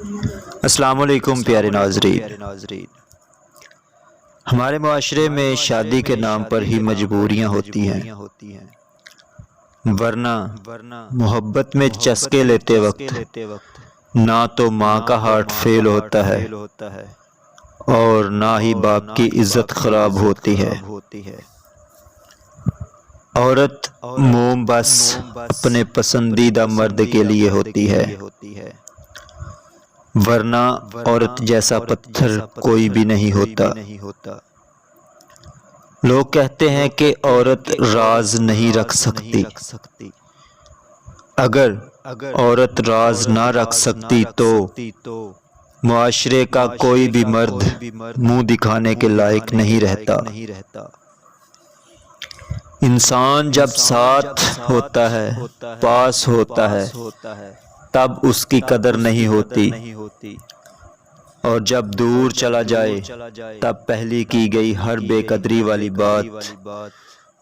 السلام علیکم پیارے ناظرین، ہمارے معاشرے میں شادی کے نام پر ہی مجبوریاں ہوتی ہیں، ورنہ محبت میں چسکے لیتے وقت نہ تو ماں کا ہارٹ فیل ہوتا ہے اور نہ ہی باپ کی عزت خراب ہوتی ہے۔ عورت موم بس اپنے پسندیدہ مرد کے لیے ہوتی ہے، ورنہ عورت جیسا پتھر کوئی بھی نہیں ہوتا۔ لوگ کہتے ہیں کہ عورت راز نہیں رکھ سکتی۔ اگر عورت راز نہ رکھ سکتی تو معاشرے کا کوئی بھی مرد منہ دکھانے کے لائق نہیں رہتا۔ انسان جب ساتھ ہوتا ہے، پاس ہوتا ہے، تب اس کی قدر نہیں ہوتی، اور جب دور چلا جائے تب پہلی کی گئی ہر بے قدری والی بات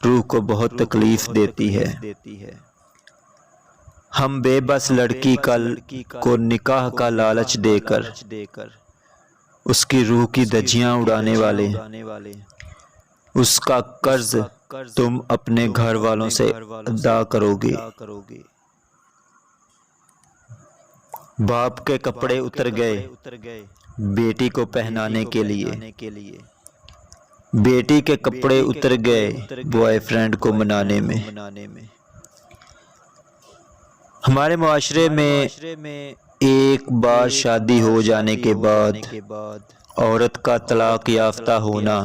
روح کو بہت تکلیف دیتی ہے۔ ہم بے بس لڑکی کو نکاح کا لالچ دے کر اس کی روح کی دھجیاں اڑانے والے، اس کا قرض تم اپنے گھر والوں سے ادا کرو گے۔ باپ کے کپڑے اتر گئے بیٹی کو پہنانے کے لیے، بیٹی کے کپڑے اتر گئے بوائے فرینڈ کو منانے میں۔ ہمارے معاشرے میں ایک بار شادی ہو جانے کے بعد عورت کا طلاق یافتہ ہونا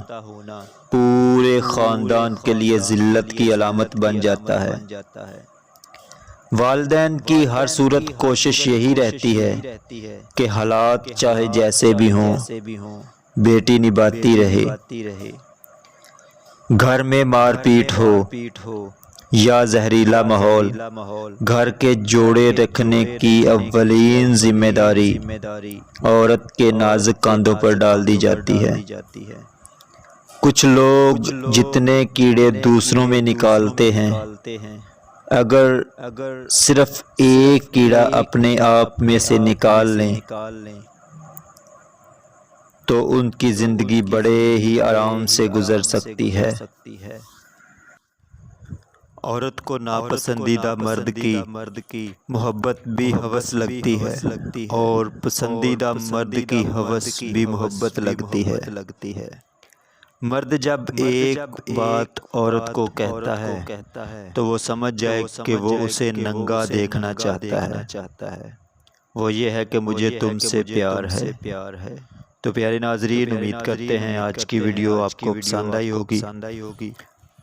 پورے خاندان کے لیے ذلت کی علامت بن جاتا ہے۔ والدین کی ہر صورت کوشش یہی رہتی ہے کہ حالات چاہے جیسے بھی ہوں بیٹی نبھاتی رہے، گھر میں مار پیٹ ہو یا زہریلا ماحول، گھر کے جوڑے رکھنے کی اولین ذمہ داری عورت کے نازک کاندھوں پر ڈال دی جاتی ہے۔ کچھ لوگ جتنے کیڑے دوسروں میں نکالتے ہیں، اگر صرف ایک کیڑا اپنے آپ میں سے نکال لیں تو ان کی زندگی بڑے ہی آرام سے گزر سکتی ہے۔ عورت کو ناپسندیدہ مرد کی محبت بھی ہوس لگتی ہے اور پسندیدہ مرد کی ہوس بھی محبت لگتی ہے۔ مرد جب ایک بات عورت کو کہتا ہے تو وہ سمجھ جائے کہ وہ اسے ننگا دیکھنا چاہتا ہے، وہ یہ ہے کہ مجھے تم سے پیار ہے۔ تو پیارے ناظرین، امید کرتے ہیں آج کی ویڈیو آپ کو پسند آئی ہوگی۔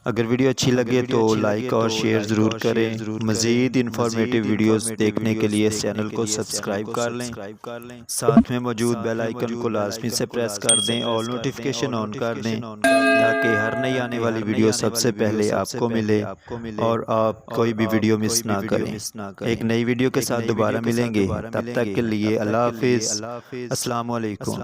اگر ویڈیو اچھی لگے تو لائک اور شیئر ضرور کریں۔ مزید انفارمیٹیو ویڈیوز دیکھنے کے لیے اس چینل کو سبسکرائب کر لیں، ساتھ میں موجود بیل آئیکن کو لازمی سے پریس کر دیں اور نوٹیفیکیشن آن کر دیں تاکہ ہر نئی آنے والی ویڈیو سب سے پہلے آپ کو ملے اور آپ کوئی بھی ویڈیو مس نہ کریں۔ ایک نئی ویڈیو کے ساتھ دوبارہ ملیں گے، تب تک کے لیے اللہ حافظ، السلام علیکم۔